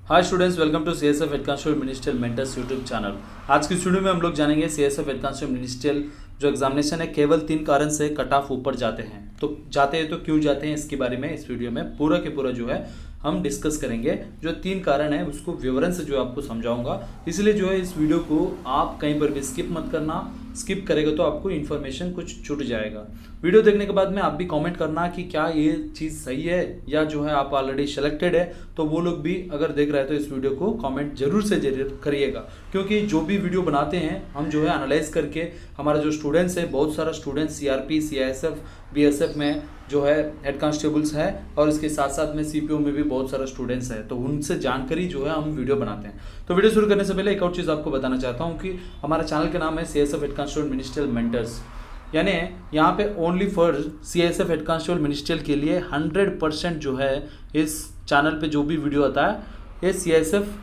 Hi students, welcome to CSF head constable ministerial mentors YouTube channel. आज की इस video में हम लोग जानेंगे सीएसएफ हेड कांस्टेबल मिनिस्ट्रियल जो एग्जामिनेशन है केवल 3 कारण से कट ऑफ ऊपर जाते हैं। तो जाते हैं तो क्यों जाते हैं, इसके बारे में इस वीडियो में पूरा के पूरा जो है हम डिस्कस करेंगे। जो 3 कारण है उसको विवरण से जो आपको समझाऊंगा, इसलिए जो है इस वीडियो को आप कहीं पर भी स्किप मत करना। स्किप करेगा तो आपको इन्फॉर्मेशन कुछ छूट जाएगा। वीडियो देखने के बाद में आप भी कमेंट करना कि क्या ये चीज़ सही है या जो है आप ऑलरेडी सिलेक्टेड है, तो वो लोग भी अगर देख रहे हैं तो इस वीडियो को कमेंट जरूर से जरूर करिएगा। क्योंकि जो भी वीडियो बनाते हैं हम जो है एनालाइज करके, हमारा जो स्टूडेंट्स है, बहुत सारा स्टूडेंट्स सीआरपी, सीआईएसएफ, बीएसएफ में जो है हेड कांस्टेबल्स है और इसके साथ साथ में सीपीओ में भी बहुत सारा स्टूडेंट्स है, तो उनसे जानकारी जो है हम वीडियो बनाते हैं। तो वीडियो शुरू करने से पहले एक और चीज़ आपको बताना चाहता हूँ कि हमारा चैनल का नाम है CSF head constable ministerial mentors, यानी यहाँ पे only for CSF head constable ministerial के लिए 100% जो है इस चैनल पे जो भी वीडियो आता है ये सीएसएफ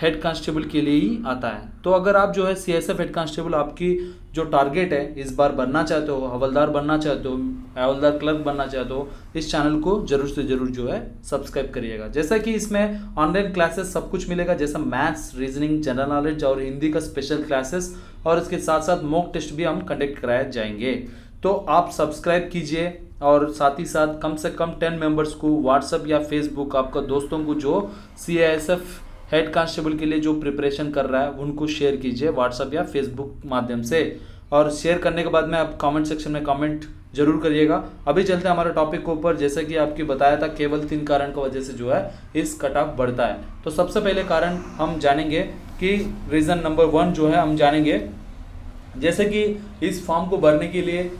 हेड कांस्टेबल के लिए ही आता है। तो अगर आप जो है सीएसएफ हेड कांस्टेबल, आपकी जो टारगेट है इस बार बनना चाहते हो, हवलदार बनना चाहते हो, हवलदार क्लर्क बनना चाहते हो, इस चैनल को जरूर से जरूर जो है सब्सक्राइब करिएगा। जैसा कि इसमें ऑनलाइन क्लासेस सब कुछ मिलेगा, जैसा मैथ्स, रीजनिंग, जनरल नॉलेज और हिंदी का स्पेशल क्लासेस, और इसके साथ साथ मॉक टेस्ट भी हम कंडक्ट कराए जाएंगे। तो आप सब्सक्राइब कीजिए और साथ ही साथ कम से कम 10 मेंबर्स को व्हाट्सएप या फेसबुक, आपका दोस्तों को जो सीआईएसएफ हेड कांस्टेबल के लिए जो प्रिपरेशन कर रहा है उनको शेयर कीजिए व्हाट्सएप या फेसबुक माध्यम से। और शेयर करने के बाद में आप कमेंट सेक्शन में कमेंट जरूर करिएगा। अभी चलते हैं हमारे टॉपिक के ऊपर। जैसे कि आपकी बताया था केवल 3 कारण की वजह से जो है इस कट ऑफ बढ़ता है। तो सबसे पहले कारण हम जानेंगे कि रीज़न नंबर 1 जो है हम जानेंगे, जैसे कि इस फॉर्म को भरने के लिए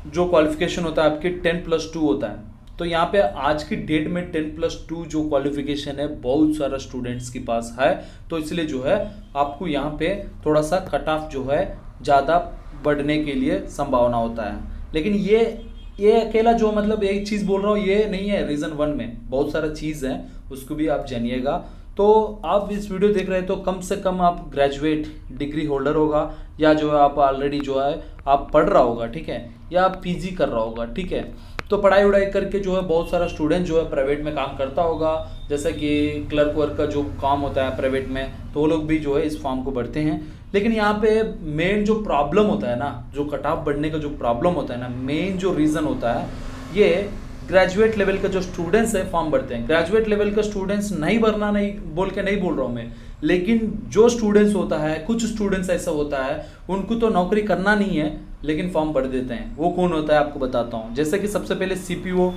जो क्वालिफिकेशन होता है आपकी 10+2 होता है। तो यहाँ पे आज की डेट में 10+2 जो क्वालिफिकेशन है बहुत सारा स्टूडेंट्स के पास है, तो इसलिए जो है आपको यहाँ पे थोड़ा सा कट ऑफ जो है ज़्यादा बढ़ने के लिए संभावना होता है। लेकिन ये अकेला जो मतलब एक चीज़ बोल रहा हूँ ये नहीं है, रीज़न 1 में बहुत सारा चीज़ है, उसको भी आप जानिएगा। तो आप इस वीडियो देख रहे हैं तो कम से कम आप ग्रेजुएट डिग्री होल्डर होगा, या जो है आप ऑलरेडी जो है आप पढ़ रहा होगा, ठीक है, या आप पीजी कर रहा होगा, ठीक है। तो पढ़ाई वढ़ाई करके जो है बहुत सारा स्टूडेंट जो है प्राइवेट में काम करता होगा, जैसे कि क्लर्क वर्क का जो काम होता है प्राइवेट में, तो वो लोग भी जो है इस फॉर्म को भरते हैं। लेकिन यहाँ पे मेन जो प्रॉब्लम होता है ना, जो कट ऑफ बढ़ने का जो प्रॉब्लम होता है ना, मेन जो रीज़न होता है ये ग्रेजुएट लेवल का जो स्टूडेंट्स है फॉर्म भरते हैं। ग्रेजुएट लेवल का स्टूडेंट्स नहीं भरना नहीं बोल रहा हूँ मैं, लेकिन जो स्टूडेंट्स होता है, कुछ स्टूडेंट्स ऐसा होता है उनको तो नौकरी करना नहीं है लेकिन फॉर्म भर देते हैं। वो कौन होता है आपको बताता हूँ। जैसे कि सबसे पहले सीपीओ,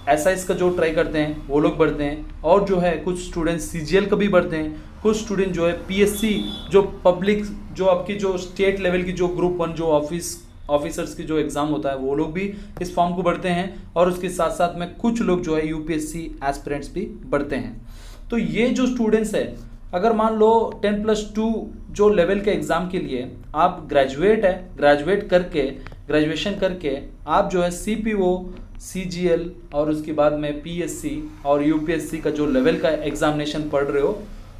एसआईएस का जो ट्राई करते हैं वो लोग भरते हैं, और जो है कुछ स्टूडेंट्स सीजीएल का भी भरते हैं, कुछ स्टूडेंट जो है पीएससी जो पब्लिक जो आपकी जो स्टेट लेवल की जो ग्रुप 1 जो ऑफिसर्स की जो एग्जाम होता है वो लोग भी इस फॉर्म को भरते हैं, और उसके साथ साथ में कुछ लोग जो है यूपीएससी एस्पिरेंट्स भी भरते हैं। तो ये जो स्टूडेंट्स है, अगर मान लो 10+2 जो लेवल के एग्ज़ाम के लिए आप ग्रेजुएट है, ग्रेजुएशन करके आप जो है सीपीओ, सीजीएल और उसके बाद में पीएससी और यूपीएससी का जो लेवल का एग्जामिनेशन पढ़ रहे हो,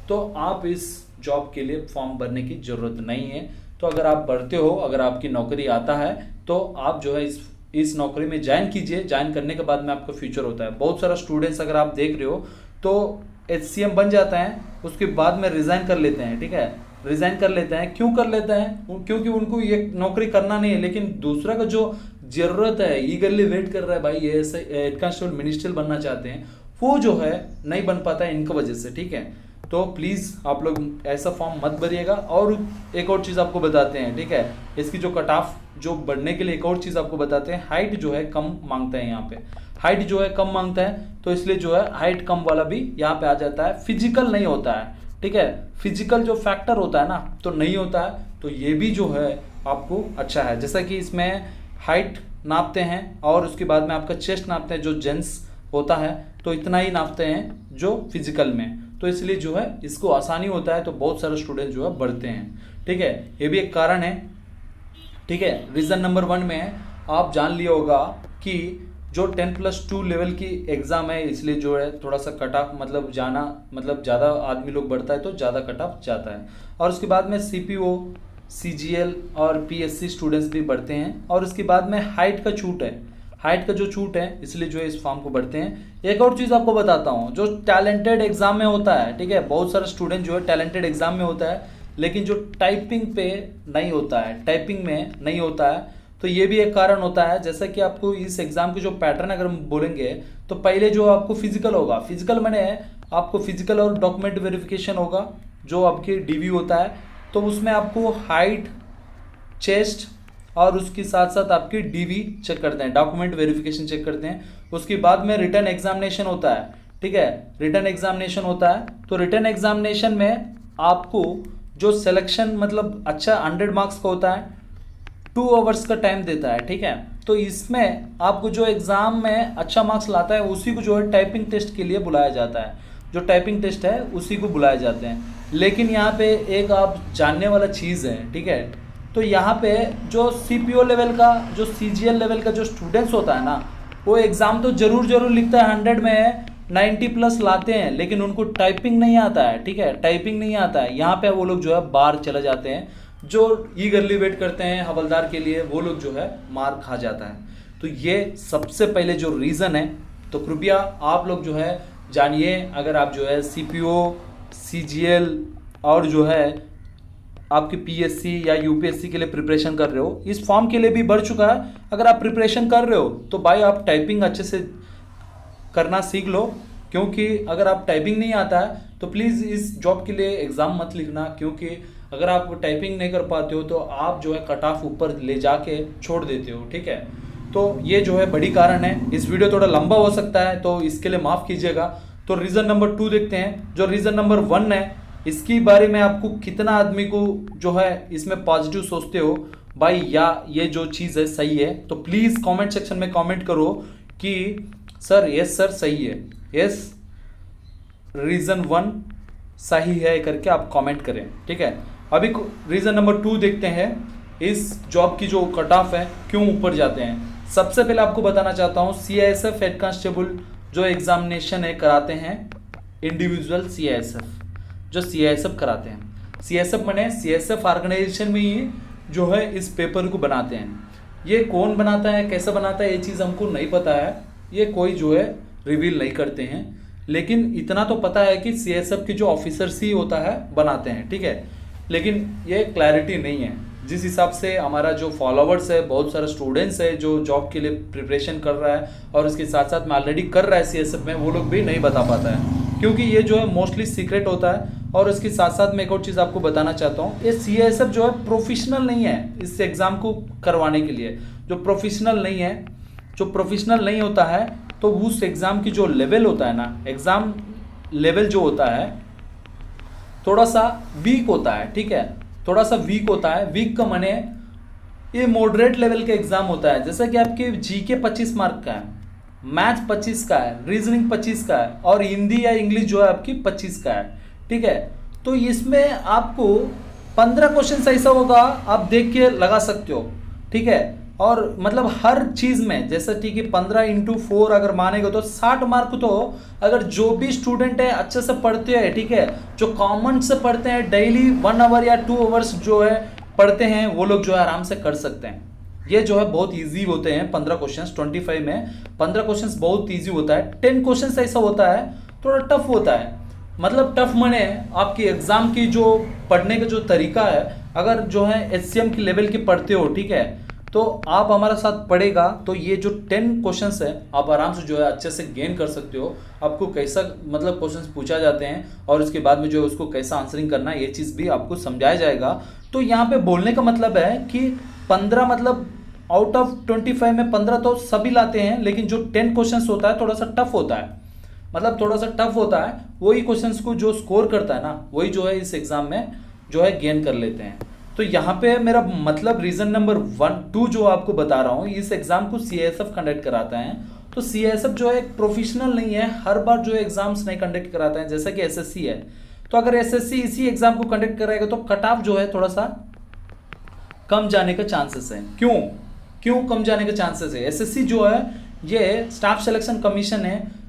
तो आप इस जॉब के लिए फॉर्म भरने की ज़रूरत नहीं है। तो अगर आप भरते हो, अगर आपकी नौकरी आता है, तो आप जो है इस नौकरी में ज्वाइन कीजिए। ज्वाइन करने के बाद में आपका फ्यूचर होता है। बहुत सारा स्टूडेंट्स अगर आप देख रहे हो तो एचसीएम बन जाता है, उसके बाद में रिज़ाइन कर लेते हैं, ठीक है, रिज़ाइन कर लेते हैं। क्यों कर लेते हैं? क्योंकि उनको ये नौकरी करना नहीं है, लेकिन दूसरा का जो ज़रूरत है, ईगरली वेट कर रहा है, भाई ये हेड कांस्टेबल मिनिस्ट्रियल बनना चाहते हैं, वो जो है नहीं बन पाता है इनकी वजह से, ठीक है। तो प्लीज़ आप लोग ऐसा फॉर्म मत भरिएगा। और एक और चीज़ आपको बताते हैं, ठीक है, इसकी जो कट ऑफ जो बढ़ने के लिए एक और चीज़ आपको बताते हैं, हाइट जो है कम मांगता है यहाँ पे, हाइट जो है कम मांगता है, तो इसलिए जो है हाइट कम वाला भी यहाँ पे आ जाता है। फिजिकल नहीं होता है, ठीक है, फिजिकल जो फैक्टर होता है ना तो नहीं होता है, तो ये भी जो है आपको अच्छा है। जैसा कि इसमें हाइट नापते हैं और उसके बाद में आपका चेस्ट नापते हैं, जो जेंट्स होता है तो इतना ही नापते हैं जो फिजिकल में, तो इसलिए जो है इसको आसानी होता है, तो बहुत सारे स्टूडेंट जो है बढ़ते हैं, ठीक है। ये भी एक कारण है, ठीक है। रीज़न नंबर 1 में आप जान लिया होगा कि जो 10+2 लेवल की एग्ज़ाम है, इसलिए जो है थोड़ा सा कट ऑफ मतलब ज़्यादा आदमी लोग बढ़ता है तो ज़्यादा कट ऑफ जाता है। और उसके बाद में सीपीओ, सीजीएल और पीएससी स्टूडेंट्स भी बढ़ते हैं। और उसके बाद में हाइट का छूट है, हाइट का जो छूट है इसलिए जो है इस फॉर्म को भरते हैं। एक और चीज़ आपको बताता हूँ, जो टैलेंटेड एग्जाम में होता है, ठीक है, बहुत सारा स्टूडेंट जो है टैलेंटेड एग्जाम में होता है लेकिन जो टाइपिंग पे नहीं होता है, टाइपिंग में नहीं होता है, तो ये भी एक कारण होता है। जैसा कि आपको इस एग्जाम के जो पैटर्न अगर हम बोलेंगे तो पहले जो आपको फिजिकल होगा, फिजिकल मैंने आपको फिजिकल और डॉक्यूमेंट वेरिफिकेशन होगा जो आपकी डीवी होता है, तो उसमें आपको हाइट, चेस्ट और उसके साथ साथ आपकी डीवी चेक करते हैं, डॉक्यूमेंट वेरिफिकेशन चेक करते हैं। उसके बाद में रिटन एग्जामिनेशन होता है, ठीक है, रिटन एग्जामिनेशन होता है। तो रिटन एग्जामिनेशन में आपको जो सिलेक्शन मतलब अच्छा 100 मार्क्स का होता है, 2 आवर्स का टाइम देता है, ठीक है। तो इसमें आपको जो एग्ज़ाम में अच्छा मार्क्स लाता है उसी को जो है टाइपिंग टेस्ट के लिए बुलाया जाता है, जो टाइपिंग टेस्ट है उसी को बुलाए जाते हैं। लेकिन यहाँ पे एक आप जानने वाला चीज़ है, ठीक है, तो यहाँ पे जो CPO लेवल का, जो CGL लेवल का जो स्टूडेंट्स होता है ना, वो एग्ज़ाम तो ज़रूर लिखता है, 100 में 90+ लाते हैं, लेकिन उनको टाइपिंग नहीं आता है, ठीक है, टाइपिंग नहीं आता है। यहाँ पे वो लोग जो है बाहर चले जाते हैं, जो ईगरली वेट करते हैं हवलदार के लिए, वो लोग जो है मार खा जाता है। तो ये सबसे पहले जो रीज़न है, तो कृपया आप लोग जो है जानिए। अगर आप जो है CPO, CGL और जो है आपकी PSC या UPSC के लिए प्रिपरेशन कर रहे हो, इस फॉर्म के लिए भी बढ़ चुका है। अगर आप प्रिपरेशन कर रहे हो तो भाई आप टाइपिंग अच्छे से करना सीख लो, क्योंकि अगर आप टाइपिंग नहीं आता है तो प्लीज़ इस जॉब के लिए एग्ज़ाम मत लिखना, क्योंकि अगर आप टाइपिंग नहीं कर पाते हो तो आप जो है कट ऑफ ऊपर ले जाके छोड़ देते हो, ठीक है। तो ये जो है बड़ी कारण है। इस वीडियो थोड़ा लंबा हो सकता है तो इसके लिए माफ़ कीजिएगा। तो रीज़न नंबर 2 देखते हैं। जो रीज़न नंबर 1 है, इसकी बारे में आपको कितना आदमी को जो है इसमें पॉजिटिव सोचते हो भाई, या ये जो चीज़ है सही है, तो प्लीज़ कमेंट सेक्शन में कमेंट करो कि सर यस सर सही है, यस रीज़न 1 सही है करके आप कमेंट करें, ठीक है। अभी रीज़न नंबर 2 देखते हैं, इस जॉब की जो कट ऑफ है क्यों ऊपर जाते हैं। सबसे पहले आपको बताना चाहता हूँ, CISF हेड कांस्टेबल जो एग्जामिनेशन है कराते हैं, इंडिविजुअल CISF जो CISF कराते हैं, CISF मैंने CISF ऑर्गेनाइजेशन में ही जो है इस पेपर को बनाते हैं। ये कौन बनाता है, कैसे बनाता है, ये चीज़ हमको नहीं पता है, ये कोई जो है रिवील नहीं करते हैं, लेकिन इतना तो पता है कि CISF के जो ऑफिसर्स ही होता है बनाते हैं, ठीक है। लेकिन ये क्लैरिटी नहीं है। जिस हिसाब से हमारा जो फॉलोवर्स है, बहुत सारे स्टूडेंट्स है जो जॉब के लिए प्रिपरेशन कर रहा है और उसके साथ साथ में ऑलरेडी कर रहा है CISF में, वो लोग भी नहीं बता पाता है, क्योंकि ये जो है मोस्टली सीक्रेट होता है। और इसके साथ साथ मैं एक और चीज़ आपको बताना चाहता हूँ, ये CISF जो है प्रोफेशनल नहीं है इस एग्ज़ाम को करवाने के लिए। जो प्रोफेशनल नहीं है, जो प्रोफेशनल नहीं होता है, तो उस एग्ज़ाम की जो लेवल होता है ना, एग्ज़ाम लेवल जो होता है थोड़ा सा वीक होता है, ठीक है, थोड़ा सा वीक होता है। वीक का माने ये मॉडरेट लेवल का एग्ज़ाम होता है। जैसे कि आपके GK 25 मार्क का है, मैथ्स 25 का है, रीजनिंग 25 का है और हिंदी या इंग्लिश जो है आपकी 25 का है, ठीक है। तो इसमें आपको 15 क्वेश्चन ऐसा होगा, आप देख के लगा सकते हो, ठीक है। और मतलब हर चीज़ में जैसे ठीक है 15 × 4 अगर मानेगा तो 60 मार्क, तो अगर जो भी स्टूडेंट है अच्छे से पढ़ते हैं, ठीक है, जो कॉमन से पढ़ते हैं, डेली 1 आवर या 2 आवर्स जो है पढ़ते हैं, वो लोग जो है आराम से कर सकते हैं। ये जो है बहुत इजी होते हैं 15 क्वेश्चंस, 25 में 15 क्वेश्चंस बहुत इजी होता है। 10 क्वेश्चंस ऐसा होता है थोड़ा टफ होता है, मतलब टफ माने आपकी एग्जाम की जो पढ़ने का जो तरीका है, अगर जो है HCM की लेवल की पढ़ते हो, ठीक है, तो आप हमारे साथ पढ़ेगा तो ये जो 10 क्वेश्चंस है आप आराम से जो है अच्छे से गेन कर सकते हो। आपको कैसा मतलब क्वेश्चंस पूछा जाते हैं और उसके बाद में जो है उसको कैसा आंसरिंग करना है, ये चीज़ भी आपको समझाया जाएगा। तो यहाँ पे बोलने का मतलब है कि 15 मतलब आउट ऑफ 25 में 15 तो सभी लाते हैं, लेकिन जो 10 क्वेश्चंस होता है थोड़ा सा टफ होता है, मतलब थोड़ा सा टफ होता है। वही क्वेश्चंस को जो स्कोर करता है ना, वही जो है इस एग्जाम में जो है गेन कर लेते हैं। तो यहाँ पे मेरा मतलब रीज़न नंबर 2 जो आपको बता रहा हूँ, इस एग्ज़ाम को CISF कंडक्ट कराता है। तो CISF जो है एक प्रोफेशनल नहीं है, हर बार जो एग्ज़ाम्स नहीं कंडक्ट कराता है, जैसा कि SSC है। तो अगर SSC इसी एग्ज़ाम को कंडक्ट कराएगा तो कट ऑफ जो है थोड़ा सा कम जाने का चांसेस है। क्यों कम जाने का चांसेस है? SSC जो है ये स्टाफ सिलेक्शन कमीशन है,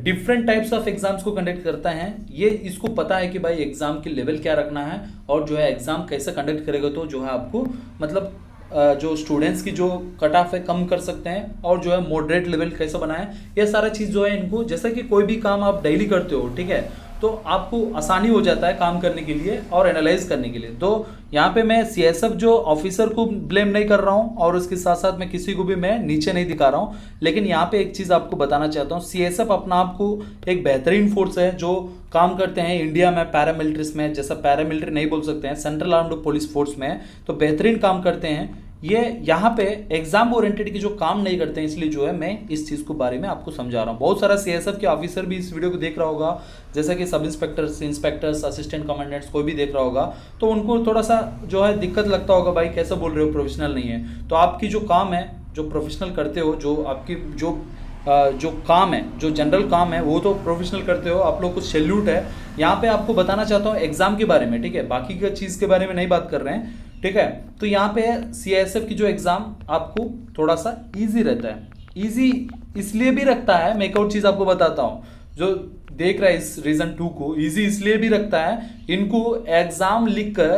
डिफरेंट टाइप्स ऑफ एग्जाम्स को कंडक्ट करता है। ये इसको पता है कि भाई एग्जाम की लेवल क्या रखना है और जो है एग्जाम कैसे कंडक्ट करेगा, तो जो है आपको मतलब जो स्टूडेंट्स की जो कट ऑफ है कम कर सकते हैं और जो है मॉडरेट लेवल कैसे बनाएं, ये सारा चीज़ जो है इनको, जैसे कि कोई भी काम आप डेली करते हो, ठीक है, तो आपको आसानी हो जाता है काम करने के लिए और एनालाइज करने के लिए। तो यहाँ पे मैं सीएसएफ जो ऑफिसर को ब्लेम नहीं कर रहा हूँ और उसके साथ साथ मैं किसी को भी मैं नीचे नहीं दिखा रहा हूँ, लेकिन यहाँ पे एक चीज़ आपको बताना चाहता हूँ, सीएसएफ अपना आप को एक बेहतरीन फोर्स है जो काम करते हैं इंडिया में पैरामिलिट्रीज में, जैसा पैरामिलिट्री नहीं बोल सकते हैं, सेंट्रल आर्म्ड पुलिस फोर्स में, तो बेहतरीन काम करते हैं ये। यहाँ पे एग्जाम ओरिएंटेड की जो काम नहीं करते हैं, इसलिए जो है मैं इस चीज़ को बारे में आपको समझा रहा हूँ। बहुत सारा सीएसएफ के ऑफिसर भी इस वीडियो को देख रहा होगा, जैसा कि सब इंस्पेक्टर्स, इंस्पेक्टर्स, असिस्टेंट कमांडेंट्स कोई भी देख रहा होगा, तो उनको थोड़ा सा जो है दिक्कत लगता होगा, भाई कैसे बोल रहे हो, प्रोफेशनल नहीं है। तो आपकी जो काम है, जो प्रोफेशनल करते हो, जो आपकी जो काम है, जो जनरल काम है, वो तो प्रोफेशनल करते हो, आप लोग को सैल्यूट है। यहाँ पे आपको बताना चाहता हूँ एग्जाम के बारे में, ठीक है, बाकी की चीज़ के बारे में नहीं बात कर रहे हैं, ठीक है। तो यहाँ पे सीएसएफ की जो एग्जाम आपको थोड़ा सा इजी रहता है। इजी इसलिए भी रखता है, मैं एक और चीज़ आपको बताता हूँ, जो देख रहा है इस रीजन 2 को, इजी इसलिए भी रखता है, इनको एग्जाम लिख कर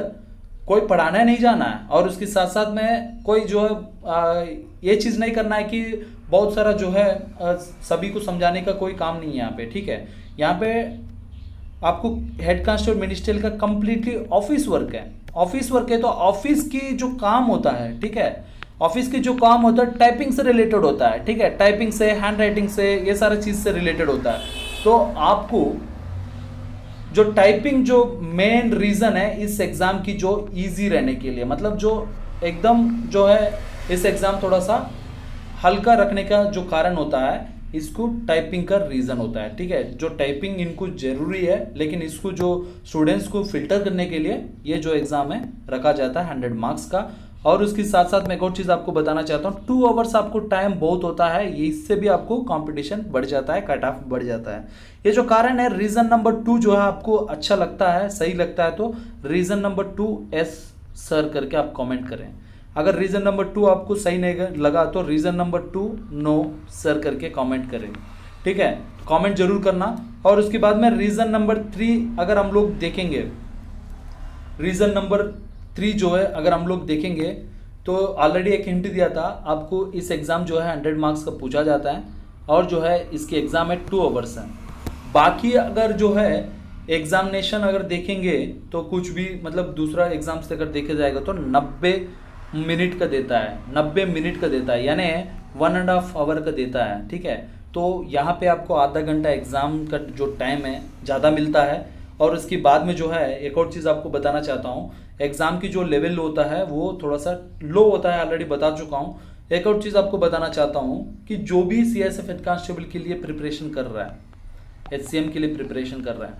कोई पढ़ाने नहीं जाना है और उसके साथ साथ में कोई जो है ये चीज़ नहीं करना है कि बहुत सारा जो है सभी को समझाने का कोई काम नहीं है यहाँ पे, ठीक है। यहाँ पे आपको हेड कांस्टेबल मिनिस्ट्रियल का कंप्लीटली ऑफिस वर्क है, ऑफिस वर्क है। तो ऑफिस की जो काम होता है, ठीक है, ऑफिस की जो काम होता है टाइपिंग से रिलेटेड होता है, ठीक है, टाइपिंग से, हैंड राइटिंग से, ये सारा चीज़ से रिलेटेड होता है। तो आपको जो टाइपिंग जो मेन रीज़न है इस एग्ज़ाम की जो इजी रहने के लिए, मतलब जो एकदम जो है इस एग्ज़ाम थोड़ा सा हल्का रखने का जो कारण होता है, इसको टाइपिंग का रीज़न होता है, ठीक है। जो टाइपिंग इनको ज़रूरी है, लेकिन इसको जो स्टूडेंट्स को फिल्टर करने के लिए ये जो एग्ज़ाम है रखा जाता है 100 मार्क्स का। और उसके साथ साथ मैं एक और चीज़ आपको बताना चाहता हूँ, 2 आवर्स आपको टाइम बहुत होता है, ये इससे भी आपको कंपटीशन बढ़ जाता है, कट ऑफ बढ़ जाता है। ये जो कारण है, रीज़न नंबर 2 जो है आपको अच्छा लगता है, सही लगता है, तो रीज़न नंबर 2 एस सर करके आप कमेंट करें। अगर रीज़न नंबर 2 आपको सही नहीं लगा तो रीज़न नंबर 2 नो सर करके कमेंट करें, ठीक है, कमेंट जरूर करना। और उसके बाद में रीज़न नंबर 3 अगर हम लोग देखेंगे, रीज़न नंबर 3 जो है अगर हम लोग देखेंगे तो ऑलरेडी एक हिंट दिया था आपको, इस एग्ज़ाम जो है 100 मार्क्स का पूछा जाता है और जो है इसकी एग्ज़ाम है 2 आवर्स है। बाकी अगर जो है एग्जामिनेशन अगर देखेंगे तो कुछ भी, मतलब दूसरा एग्जाम से अगर देखा जाएगा तो 90 मिनट का देता है, 90 मिनट का देता है, यानी 1.5 आवर का देता है, ठीक है। तो यहाँ पे आपको आधा घंटा एग्ज़ाम का जो टाइम है ज़्यादा मिलता है। और उसके बाद में जो है एक और चीज़ आपको बताना चाहता हूँ, एग्ज़ाम की जो लेवल होता है वो थोड़ा सा लो होता है, ऑलरेडी बता चुका हूँ। एक और चीज़ आपको बताना चाहता हूँ कि जो भी सीएसएफ हेड कांस्टेबल के लिए प्रिपरेशन कर रहा है, एचसीएम के लिए प्रिपरेशन कर रहा है,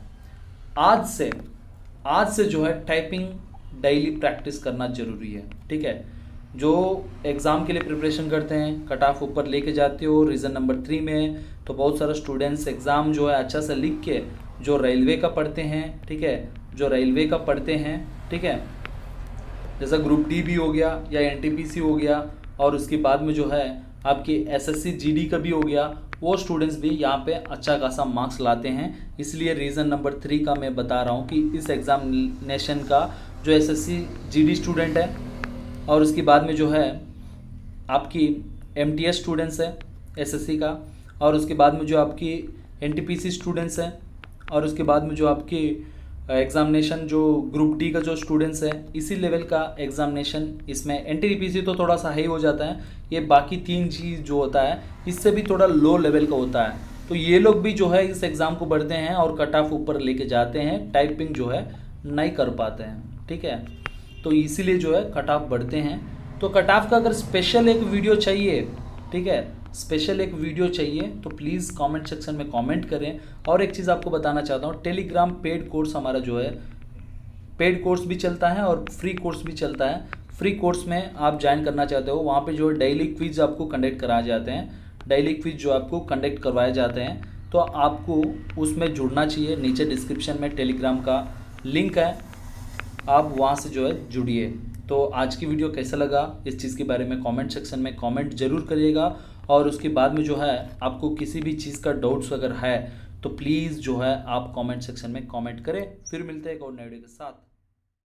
आज से जो है टाइपिंग डेली प्रैक्टिस करना ज़रूरी है, ठीक है। जो एग्ज़ाम के लिए प्रिपरेशन करते हैं, कट ऑफ ऊपर लेके जाते हो रीज़न नंबर 3 में, तो बहुत सारे स्टूडेंट्स एग्ज़ाम जो है अच्छा से लिख के जो रेलवे का पढ़ते हैं, ठीक है, जो रेलवे का पढ़ते हैं, ठीक है, जैसा ग्रुप डी भी हो गया या एनटीपीसी हो गया, और उसके बाद में जो है आपकी एसएससी जीडी का भी हो गया, वो स्टूडेंट्स भी यहाँ पे अच्छा खासा मार्क्स लाते हैं। इसलिए रीज़न नंबर 3 का मैं बता रहा हूँ कि इस एग्ज़ामिनेशन का जो एसएससी जीडी स्टूडेंट है और उसके बाद में जो है आपकी एमटीएस स्टूडेंट्स है एसएससी का, और उसके बाद में जो आपकी एनटीपीसी स्टूडेंट्स हैं, और उसके बाद में जो आपकी एग्ज़ामिनेशन जो ग्रुप डी का जो स्टूडेंट्स है, इसी लेवल का एग्ज़ामिनेशन इसमें एनटीपीसी तो थोड़ा सा हाई हो जाता है, ये बाकी 3 चीज़ जो होता है इससे भी थोड़ा लो लेवल का होता है। तो ये लोग भी जो है इस एग्ज़ाम को बढ़ते हैं और कट ऑफ ऊपर लेके जाते हैं, टाइपिंग जो है नहीं कर पाते हैं, ठीक है। तो इसीलिए जो है कट ऑफ बढ़ते हैं। तो कट ऑफ का अगर स्पेशल एक वीडियो चाहिए, ठीक है, स्पेशल एक वीडियो चाहिए तो प्लीज़ कमेंट सेक्शन में कमेंट करें। और एक चीज़ आपको बताना चाहता हूँ, टेलीग्राम पेड कोर्स हमारा जो है, पेड कोर्स भी चलता है और फ्री कोर्स भी चलता है। फ्री कोर्स में आप ज्वाइन करना चाहते हो, वहाँ पे जो है डेली क्विज आपको कंडक्ट कराए जाते हैं, डेली क्विज जो आपको कंडक्ट करवाए जाते हैं, तो आपको उसमें जुड़ना चाहिए। नीचे डिस्क्रिप्शन में टेलीग्राम का लिंक है, आप वहाँ से जो है जुड़िए। तो आज की वीडियो कैसा लगा इस चीज़ के बारे में कमेंट सेक्शन में कमेंट जरूर करिएगा। और उसके बाद में जो है आपको किसी भी चीज़ का डाउट्स अगर है तो प्लीज़ जो है आप कमेंट सेक्शन में कमेंट करें। फिर मिलते हैं एक और नए वीडियो के साथ।